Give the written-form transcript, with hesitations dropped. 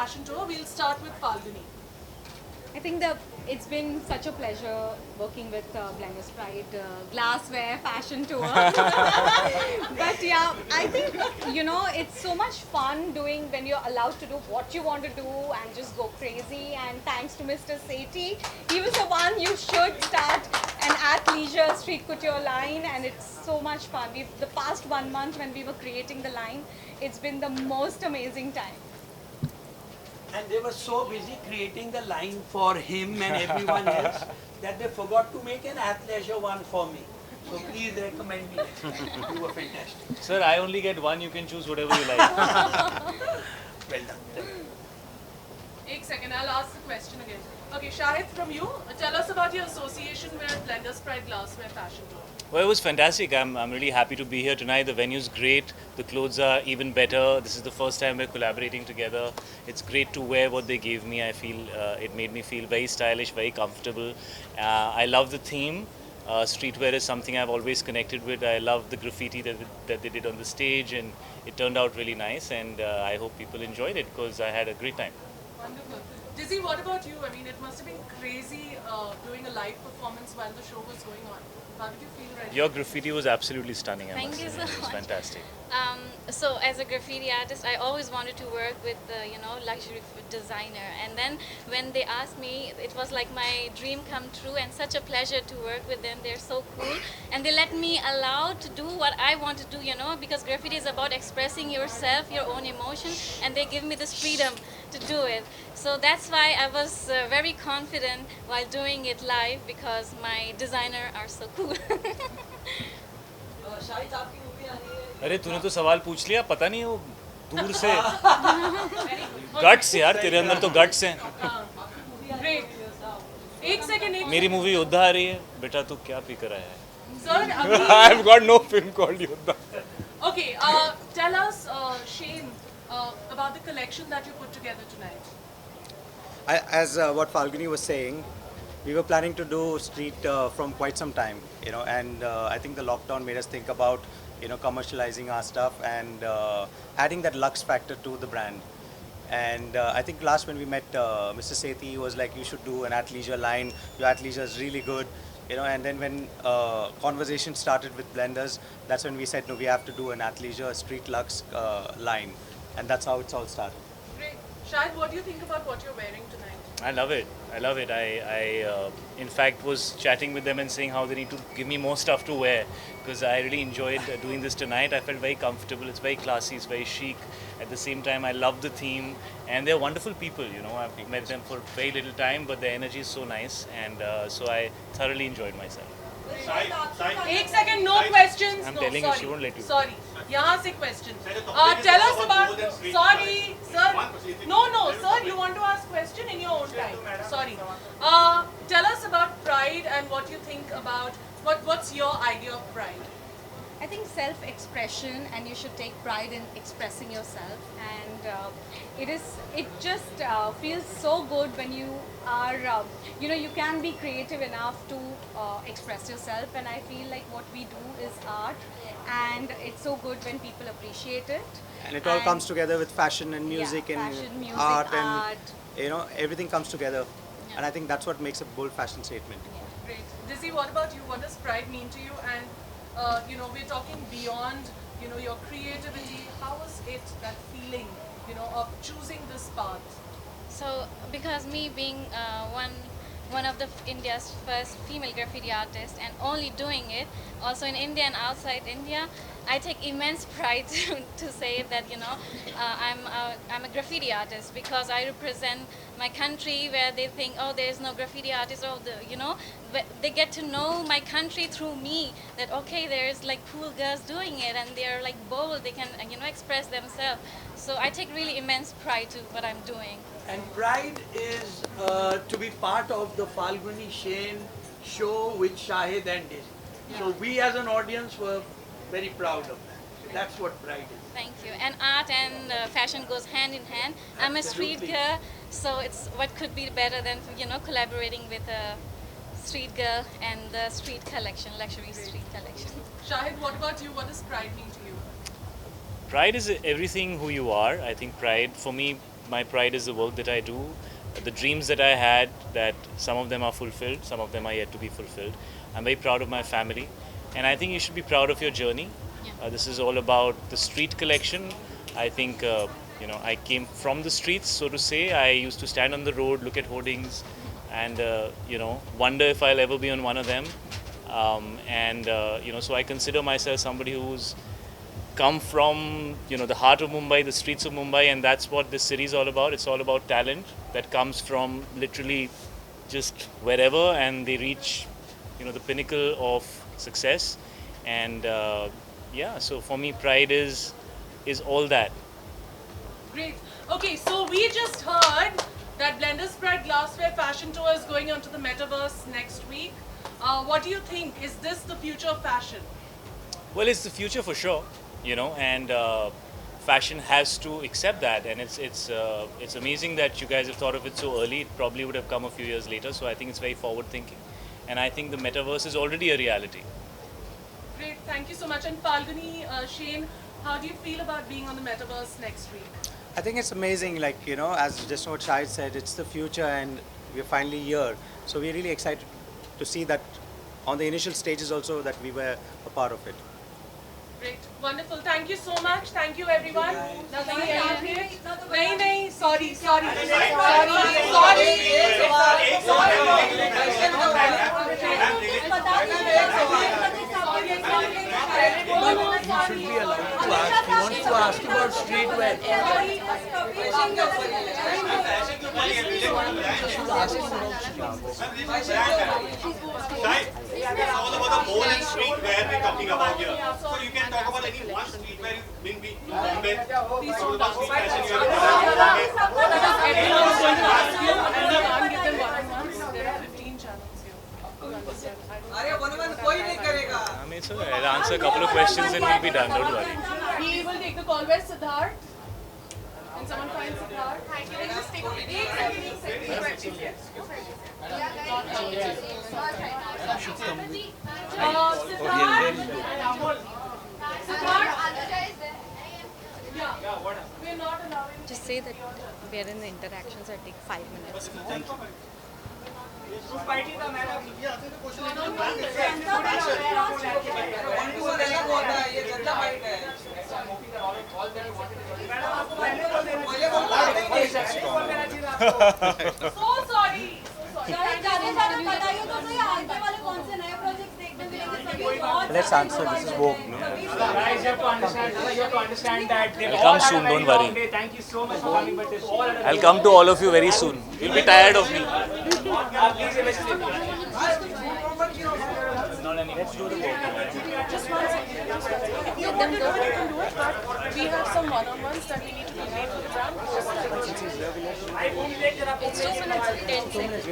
fashion tour. We'll start with Falguni. I think it's been such a pleasure working with Blenders Pride Glassware Fashion Tour. But yeah, I think it's so much fun doing when you're allowed to do what you want to do and just go crazy. And thanks to Mr. Sethi, he was the one you should start an athleisure street couture line, and it's so much fun. The past 1 month when we were creating the line, it's been the most amazing time. And they were so busy creating the line for him and everyone else that they forgot to make an athleisure one for me. So please recommend me next time. You were fantastic. Sir, I only get one. You can choose whatever you like. Well done. Ek second, I'll ask the question again. Okay, Shahid, from you, tell us about your association with Blenders Pride Glassware Fashion Tour. Well, it was fantastic. I'm really happy to be here tonight. The venue's great. The clothes are even better. This is the first time we're collaborating together. It's great to wear what they gave me. I feel it made me feel very stylish, very comfortable. I love the theme. Streetwear is something I've always connected with. I love the graffiti that they did on the stage, and it turned out really nice. And I hope people enjoyed it because I had a great time. Wonderful. Dizzy, what about you? I mean, it must have been crazy doing a live performance while the show was going on. How did you feel right Your graffiti was absolutely stunning. I Thank must you say. so It was much. fantastic. So as a graffiti artist, I always wanted to work with luxury designer, and then when they asked me, it was like my dream come true and such a pleasure to work with them. They're so cool, and they let me allow to do what I want to do, because graffiti is about expressing yourself, your own emotion, and they give me this freedom to do it. So that's why I was very confident while doing it live, because my designer are so cool. अरे तूने तो सवाल पूछ लिया पता नहीं वो दूर से गट्स यार तेरे अंदर तो गट्स हैं Great. एक second, मेरी मूवी योद्धा आ रही है बेटा तू क्या पी कर आया है Sir, I have got no film called Yoddha okay, tell us, Shane, about the collection that you put together tonight. As what Falguni was saying, we were planning to do street from quite some time, and I think the lockdown made us think about, commercializing our stuff and adding that luxe factor to the brand. And I think last when we met Mr. Sethi, he was like, you should do an athleisure line. Your athleisure is really good, and then when conversation started with Blenders, that's when we said, no, we have to do an athleisure street luxe line. And that's how it's all started. Great. Shahid, what do you think about what you're wearing tonight? I love it. I love it. I in fact was chatting with them and saying how they need to give me more stuff to wear because I really enjoyed doing this tonight. I felt very comfortable. It's very classy. It's very chic. At the same time, I love the theme and they're wonderful people. I've met them for very little time, but their energy is so nice, and so I thoroughly enjoyed myself. एक second, no questions. I'm no, telling you, sorry. she won't let you. Sorry. यहाँ से question. Tell us about. Sorry, sir. No, sir. You want to ask question in your own time. Sorry. Tell us about Pride and what you think about what's your idea of Pride. I think self-expression, and you should take pride in expressing yourself, and it just feels so good when you are you can be creative enough to express yourself, and I feel like what we do is art, and it's so good when people appreciate it. And it all comes together with fashion and music and fashion, music, art, art. and everything comes together. And I think that's what makes a bold fashion statement. Great. Dizzy, what about you? What does Pride mean to you? And we're talking beyond your creativity. How was it, that feeling of choosing this path? So, because me being one of the India's first female graffiti artists and only doing it, also in India and outside India, I take immense pride to say that I'm a graffiti artist, because I represent my country, where they think, oh, there is no graffiti artist, but they get to know my country through me, that okay, there's like cool girls doing it and they're like bold, they can express themselves. So I take really immense pride to what I'm doing. And Pride is to be part of the Falguni Shane show with Shahid and Dizzy. So we as an audience were very proud of that. That's what Pride is. Thank you. And art and fashion goes hand in hand. I'm a street Absolutely. girl, so it's what could be better than collaborating with a street girl and the street collection, luxury street collection. Shahid, what about you? What does Pride mean to you? Pride is everything who you are. I think pride, for me, my pride is the work that I do, the dreams that I had, that some of them are fulfilled, some of them are yet to be fulfilled. I'm very proud of my family, and I think you should be proud of your journey. This is all about the street collection. I think, I came from the streets, so to say. I used to stand on the road, look at hoardings, and, wonder if I'll ever be on one of them. So I consider myself somebody who's come from, the heart of Mumbai, the streets of Mumbai, and that's what this city is all about. It's all about talent that comes from literally just wherever, and they reach, the pinnacle of success. And so for me, pride is all that. Great. Okay, so we just heard that Blenders Pride Glassware Fashion Tour is going on to the Metaverse next week. What do you think? Is this the future of fashion? Well, it's the future for sure, and fashion has to accept that. And it's amazing that you guys have thought of it so early. It probably would have come a few years later. So I think it's very forward thinking. And I think the Metaverse is already a reality. Great, thank you so much. And Falguni, Shane, how do you feel about being on the Metaverse next week? I think it's amazing, as just what Shahid said, it's the future and we're finally here. So we're really excited to see that on the initial stages also that we were a part of it. Great, wonderful. Thank you so much. Thank you, everyone. Nothing else. Nahi, sorry. You should be allowed to ask. He wants to ask you about streetwear. It's all about the mall and streetwear we're talking about here. So you can talk about any one streetwear you've been in Bombay. Please don't About street fashion you ask. have done in Bombay. Everyone is going to ask you, and you can't give them one-on-ones. There are 15 channels here. You understand? I'll answer a couple of questions and we'll be done. Don't worry. We will take the call. Where's Siddharth? Can someone find Siddharth? Can you just take We're not allowing. Just say that we're in the interactions. I take 5 minutes more. So sorry. Let's answer, this is woke, no? Guys, you have to understand. You have to understand that they've I'll all come had soon, a very don't worry. long day. Thank you so much for coming, but they've all had a I'll come to all of you very soon. You'll be tired of me. please investigate. Let's do the woke. Just one second. If you want to do it, you can do it. But we have some one-on-ones that we need to complete for the brand. It's 2 minutes, 10 seconds.